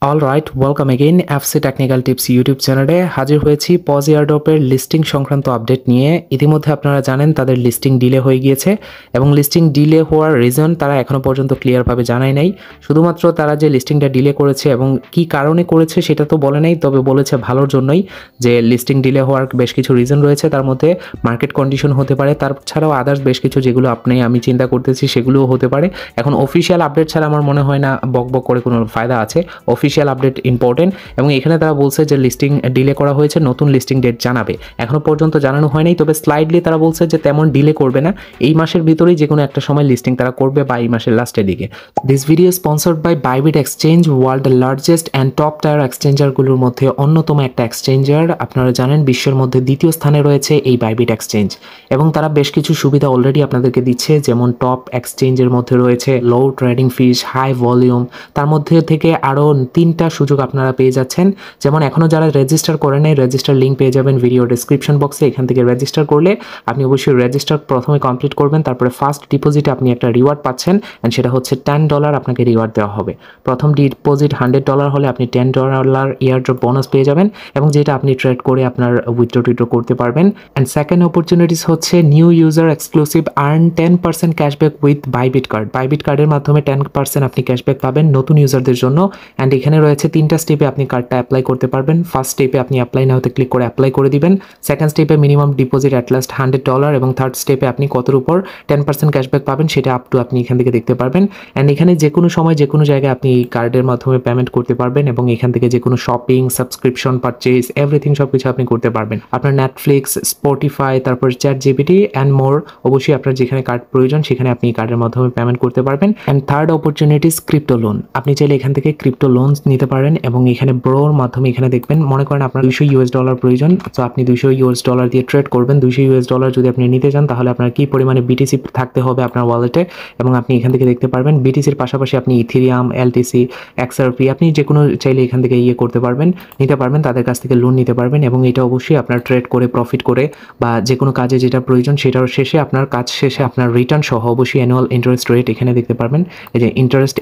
All right, welcome again FC technical tips YouTube চ্যানেলে হাজির হয়েছি পজ এয়ারড্রপের লিস্টিং সংক্রান্ত আপডেট নিয়ে। ইতিমধ্যে আপনারা জানেন তাদের লিস্টিং ডিলে হয়ে গিয়েছে এবং লিস্টিং ডিলে হওয়ার রিজন তারা এখনও পর্যন্ত ক্লিয়ারভাবে জানায় নাই। শুধুমাত্র তারা যে লিস্টিংটা ডিলে করেছে এবং কী কারণে করেছে সেটা তো বলে নাই, তবে বলেছে ভালোর জন্যই, যে লিস্টিং ডিলে হওয়ার বেশ কিছু রিজন রয়েছে। তার মধ্যে মার্কেট কন্ডিশন হতে পারে, তাছাড়াও আদার্স বেশ কিছু যেগুলো আমি চিন্তা করতেছি সেগুলোও হতে পারে। এখন অফিসিয়াল আপডেট ছাড়া আমার মনে হয় না বক করে কোনো ফায়দা আছে। অফিসিয়াল আপডেট ইম্পর্টেন্ট এবং এখানে তারা বলছে যে লিস্টিং ডিলে করা হয়েছে, নতুন লিস্টিং ডেট জানাবে। এখনও পর্যন্ত জানানো হয়নি, তবে স্লাইডলি তারা বলছে যে তেমন ডিলে করবে না, এই মাসের ভিতরেই যে কোনো একটা সময় লিস্টিং তারা করবে বা এই মাসের লাস্টের দিকে। This video sponsored by Bybit exchange, ওয়ার্ল্ডের লার্জেস্ট অ্যান্ড টপ টায়ার এক্সচেঞ্জারগুলোর মধ্যে অন্যতম একটা এক্সচেঞ্জার। আপনারা জানেন বিশ্বের মধ্যে দ্বিতীয় স্থানে রয়েছে এই বাইবিট এক্সচেঞ্জ এবং তারা বেশ কিছু সুবিধা অলরেডি আপনাদেরকে দিচ্ছে, যেমন টপ এক্সচেঞ্জের মধ্যে রয়েছে লো ট্রেডিং ফিস, হাই ভলিউম। তার মধ্যে থেকে আরও 3টা সুযোগ আপনারা পেয়ে যাচ্ছেন। যেমন এখনও যারা রেজিস্টার করে নেই, রেজিস্টার লিঙ্ক পেয়ে যাবেন ভিডিও ডিসক্রিপশন বক্সে। এখান থেকে রেজিস্টার করলে আপনি অবশ্যই রেজিস্টার প্রথমে কমপ্লিট করবেন, তারপরে ফার্স্ট ডিপোজিটে আপনি একটা রিওয়ার্ড পাচ্ছেন অ্যান্ড সেটা হচ্ছে $10 আপনাকে রিওয়ার্ড দেওয়া হবে। প্রথম ডিপোজিট $100 হলে আপনি $10 ইয়ারড্রপ বোনাস পেয়ে যাবেন এবং যেটা আপনি ট্রেড করে আপনার উইথড্র করতে পারবেন। অ্যান্ড সেকেন্ড অপরচুনিটিস হচ্ছে new user exclusive earn 10% cashback with Bybit card. Bybit কার্ডের মাধ্যমে 10% আপনি ক্যাশব্যাক পাবেন নতুন ইউজারদের জন্য। অ্যান্ড এখানে রয়েছে 3টা স্টেপে আপনি কার্ডটা অ্যাপ্লাই করতে পারবেন। ফার্স্ট স্টেপে আপনি অ্যাপ্লাই নাওতে ক্লিক করে অ্যাপ্লাই করে দিবেন। সেকেন্ড স্টেপে মিনিমাম ডিপোজিট অ্যাট লাস্ট $100 এবং থার্ড স্টেপে আপনি কতর উপর 10% ক্যাশব্যাক পাবেন সেটা আপ টু আপনি এখান থেকে দেখতে পারবেন। অ্যান্ড এখানে যে কোনো সময় যে কোনো জায়গায় আপনি কার্ডের মাধ্যমে পেমেন্ট করতে পারবেন এবং এখান থেকে যে কোনো শপিং, সাবস্ক্রিপশন, পারচেজ, এভরিথিং সব কিছু আপনি করতে পারবেন। আপনার নেটফ্লিক্স, স্পটিফাই, তারপর চ্যাট জিপিটি অ্যান্ড মোর, অবশ্যই আপনার যেখানে কার্ড প্রয়োজন সেখানে আপনি কার্ডের মাধ্যমে পেমেন্ট করতে পারবেন। And third opportunities crypto loan. আপনি চাইলে এখান থেকে ক্রিপ্টো লোন নিতে পারেন এবং এখানে ব্রোর মাধ্যমে এখানে দেখবেন, মনে করেন আপনার $200 প্রয়োজন, তো আপনি $200 দিয়ে ট্রেড করবেন। $200 যদি আপনি নিতে চান তাহলে আপনার কি পরিমাণে বিটিসি থাকতে হবে আপনার ওয়ালেটে এবং আপনি এখান থেকে দেখতে পারবেন। বিটিসির পাশাপাশি আপনি ইথেরিয়াম, এলটিসি, এক্সআরপি আপনি যে কোনো চাইলে এখান থেকে করতে পারবেন, নিতে পারবেন, তাদের কাছ থেকে লোন নিতে পারবেন এবং এটা অবশ্যই আপনার ট্রেড করে প্রফিট করে বা যে কোনো কাজে যেটা প্রয়োজন সেটার শেষে আপনার কাজ শেষে আপনার রিটার্ন সহ অবশ্যই অ্যানুয়াল ইন্টারেস্ট রেট এখানে দেখতে পারবেন। এই যে ইন্টারেস্ট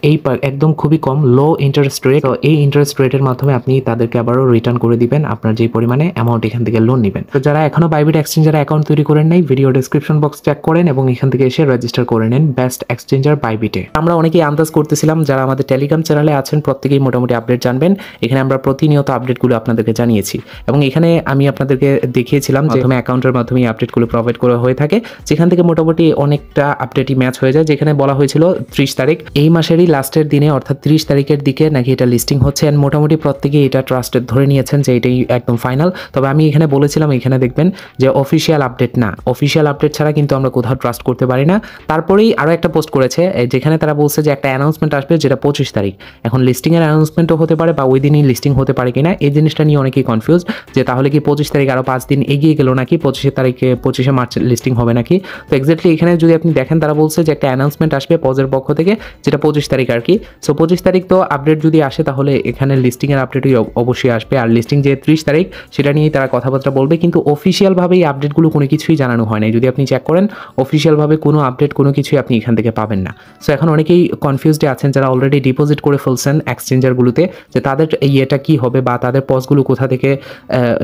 একদম খুবই কম, লো ইন্টারেস্ট রেট। তো এই ইন্টারেস্ট রেটের মাধ্যমে আপনি তাদেরকে আবারও রিটার্ন করে দিবেন আপনার যে পরিমাণে অ্যামাউন্ট এখান থেকে লোন নেবেন। তো যারা এখনো বাইবিট এক্সচেঞ্জার অ্যাকাউন্ট তৈরি করেন নাই, ভিডিও ডেসক্রিপশন বক্স চেক করেন এবং এখান থেকে এসে রেজিস্টার করে নেন বেস্ট এক্সচেঞ্জার বাইবিটে। আমরা অনেকেই আন্দাজ করতেছিলাম, যারা আমাদের টেলিগ্রাম চ্যানেলে আছেন প্রত্যেকেই মোটামুটি আপডেট জানবেন। এখানে আমরা প্রতিনিয়ত আপডেটগুলো আপনাদেরকে জানিয়েছি এবং এখানে আমি আপনাদেরকে দেখিয়েছিলাম যে অ্যাকাউন্টের মাধ্যমে আপডেটগুলো প্রোভাইড করা হয়ে থাকে, যেখান থেকে মোটামুটি অনেকটা আপডেটই ম্যাচ হয়ে যায়। যেখানে বলা হয়েছিল 30 তারিখ এই মাসেরই লাস্টের দিনে অর্থাৎ 30 তারিখের দিকে নাকি এটা লিস্টিং হচ্ছে এন্ড মোটামুটি প্রত্যেকেই এটা ট্রাস্টেড ধরে নিয়েছেন যে এটাই একদম ফাইনাল। তবে আমি এখানে বলেছিলাম, এখানে দেখবেন যে অফিসিয়াল আপডেট না, অফিসিয়াল আপডেট ছাড়া কিন্তু আমরা কোথাও ট্রাস্ট করতে পারি না। তারপরেই আরও একটা পোস্ট করেছে যেখানে তারা বলছে যে একটা অ্যানাউন্সমেন্ট আসবে যেটা 25 তারিখ। এখন লিস্টিংয়ের অ্যানাউন্সমেন্টও হতে পারে বা ওই দিনই লিস্টিং হতে পারে কিনা, এই জিনিসটা নিয়ে অনেকেই কনফিউজ যে তাহলে কি 25 তারিখ আরও 5 দিন এগিয়ে গেল নাকি, 25 মার্চ লিস্টিং হবে নাকি। তো এক্স্যাক্টলি এখানে যদি আপনি দেখেন তারা বলছে যে একটা অ্যানাউন্সমেন্ট আসবে পজের পক্ষ থেকে যেটা 25 তারিখ আর কি। সো 25 তারিখ তো আপডেট যদি আসে তাহলে এখানে লিস্টিংয়ের আপডেটই অবশ্যই আসবে। আর লিস্টিং যে 30 তারিখ সেটা নিয়েই তারা কথাবার্তা বলবে, কিন্তু অফিসিয়ালভাবে এই আপডেটগুলো কোনো কিছুই জানানো হয় নাই। যদি আপনি চেক করেন অফিসিয়ালভাবে কোনো আপডেট কোনো কিছুই আপনি এখান থেকে পাবেন না। সো এখন অনেকেই কনফিউজডে আছেন যারা অলরেডি ডিপোজিট করে ফেলছেন এক্সচেঞ্জারগুলোতে, যে তাদের ইয়েটা কী হবে বা তাদের পজগুলো কোথা থেকে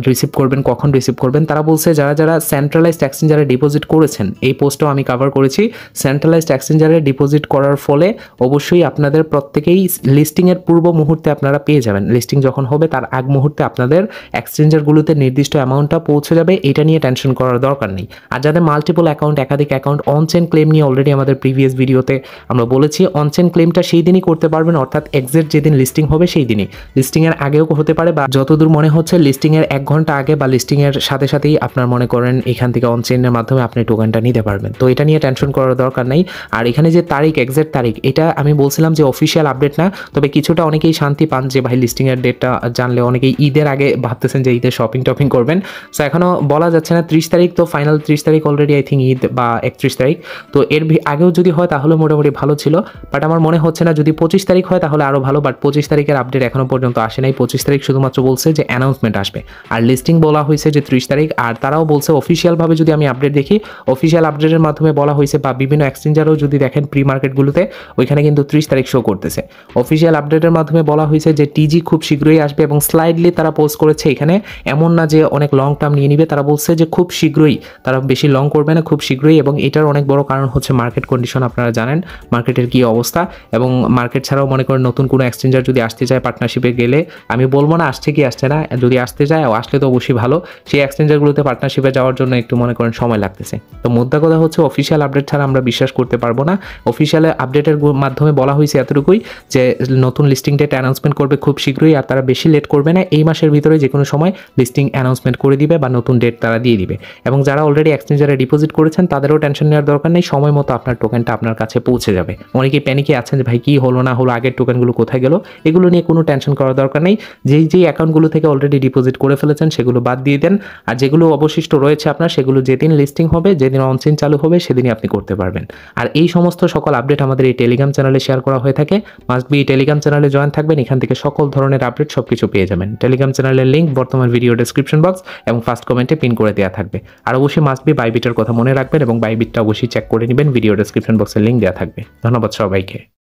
রিসিভ করবেন, কখন রিসিভ করবেন। তারা বলছে যারা যারা সেন্ট্রালাইজড এক্সচেঞ্জারে ডিপোজিট করেছেন, এই পোস্টও আমি কভার করেছি, সেন্ট্রালাইজড এক্সচেঞ্জারে ডিপোজিট করার ফলে অবশ্যই আপনাদের প্রত্যেকেই লিস্টিংয়ের পূর্ব মুহূর্তে আপনারা পেয়ে যাবেন। লিস্টিং যখন হবে তার আগ মুহূর্তে আপনাদের এক্সচেঞ্জারগুলোতে নির্দিষ্ট অ্যামাউন্টটা পৌঁছে যাবে, এটা নিয়ে টেনশন করার দরকার নেই। আর যাদের মাল্টিপল অ্যাকাউন্ট, একাধিক অ্যাকাউন্ট, অনচেন ক্লেম নিয়ে অলরেডি আমাদের প্রিভিয়াস ভিডিওতে আমরা বলেছি, অনচেন ক্লেমটা সেই দিনই করতে পারবেন, অর্থাৎ এক্সাক্ট যেদিন লিস্টিং হবে সেই দিনই। লিস্টিংয়ের আগেও হতে পারে বা যতদূর মনে হচ্ছে লিস্টিংয়ের 1 ঘন্টা আগে বা লিস্টিংয়ের সাথে সাথেই আপনার মনে করেন এখান থেকে অনচেনের মাধ্যমে আপনি টোকেনটা নিতে পারবেন। তো এটা নিয়ে টেনশন করার দরকার নেই। আর এখানে যে তারিখ, এক্সাক্ট তারিখ, এটা আমি বলছিলাম যে অফিসিয়াল আপডেট না, তবে কিছুটা অনেকেই শান্তি পান যে ভাই লিস্টিংয়ের ডেটটা জানলে অনেকেই ঈদের আগে ভাবতেছেন যে ঈদের শপিং টপিং করবেন। সো এখনও বলা যাচ্ছে না 30 তারিখ, তো ফাইনাল 30 তারিখ অলরেডি আই থিঙ্ক ঈদ বা 31 তারিখ। তো এর আগেও যদি হয় তাহলে মোটামুটি ভালো ছিল, বাট আমার মনে হচ্ছে না। যদি 25 তারিখ হয় তাহলে আরও ভালো, বাট 25 তারিখের আপডেট এখনও পর্যন্ত আসে নাই। 25 তারিখ শুধুমাত্র বলছে যে অ্যানাউন্সমেন্ট আসবে আর লিস্টিং বলা হয়েছে যে 30 তারিখ। আর তারাও বলছে অফিসিয়ালভাবে যদি আমি আপডেট দেখি, অফিসিয়াল আপডেটের মাধ্যমে বলা হয়েছে বা বিভিন্ন এক্সচেঞ্জারও যদি দেখেন প্রি মার্কেটগুলোতে ওইখানে কিন্তু 30 তারিখ শো করতেছে। অফিসিয়াল আপডেটের মাধ্যমে বলা হয়েছে যে টিজি খুব শীঘ্রই আসবে এবং স্লাইডলি তারা পোস্ট করেছে এখানে, এমন না যে অনেক লং টার্ম নিয়ে নিবে, তারা বলছে যে খুব শীঘ্রই, তারা বেশি লং করবে না, খুব শীঘ্রই। এবং এটার অনেক বড় কারণ হচ্ছে মার্কেট কন্ডিশন, আপনারা জানেন মার্কেটের কি অবস্থা। এবং মার্কেট ছাড়াও মনে করেন নতুন কোনো এক্সচেঞ্জার যদি আসতে চায় পার্টনারশিপে গেলে, আমি বলবো না আসছে কি আসছে না, যদি আসতে চায় আসলে তো অবশ্যই ভালো, সেই এক্সচেঞ্জারগুলোতে পার্টনারশিপে যাওয়ার জন্য একটু মনে করেন সময় লাগতেছে। তো মুদ্রা কথা হচ্ছে অফিসিয়াল আপডেট ছাড়া আমরা বিশ্বাস করতে পারবো না। অফিসিয়াল আপডেটের মাধ্যমে বলা হয়েছে এতটুকুই যে নতুন লিস্টিং ডেট অ্যানাউন্সমেন্ট করবে খুব শীঘ্রই, আর তারা বেশি লেট করবে না, এই মাসের ভিতরে যে কোনো সময় লিস্টিং অ্যানাউন্সমেন্ট করে দিবে বা নতুন ডেট তারা দিয়ে দিবে। এবং যারা অলরেডি এক্সচেঞ্জারে ডিপোজিট করেছেন তাদেরও টেনশন নেওয়ার দরকার নেই, সময় মতো আপনার টোকেনটা আপনার কাছে পৌঁছে যাবে। অনেকেই প্যানিকে আছেন যে ভাই কী হলো না হলো, আগের টোকেনগুলো কোথায় গেল, এগুলো নিয়ে কোনো টেনশন করার দরকার নেই। যেই অ্যাকাউন্টগুলো থেকে অলরেডি ডিপোজিট করে ফেলেছেন সেগুলো বাদ দিয়ে দেন, আর যেগুলো অবশিষ্ট রয়েছে আপনার সেগুলো যেদিন লিস্টিং হবে, যেদিন অনচেন চালু হবে সেদিনই আপনি করতে পারবেন। আর এই সমস্ত সকল আপডেট আমাদের এই টেলিগ্রাম চ্যানেলে শেয়ার করা হয়ে থাকে। মাস্ট বি টেলিগ্রাম চ্যানেলে জয়েন থাকবেন, এখান থেকে সকল ধরনের আপডেট সবকিছু পেয়ে যাবেন। টেলিগ্রাম চ্যানেলের লিঙ্ক বর্তমান ভিডিও ডেসক্রিপশন বক্স এবং ফার্স্ট কমেন্টে পিন করে দেওয়া থাকবে। আর অবশ্যই মাস্ট বি বাইবিটের কথা মনে রাখবেন এবং বাইবিটটা অবশ্যই চেক করে নেবেন, ভিডিও ডেসক্রিপশন বক্সের লিঙ্ক দেওয়া থাকবে। ধন্যবাদ সবাইকে।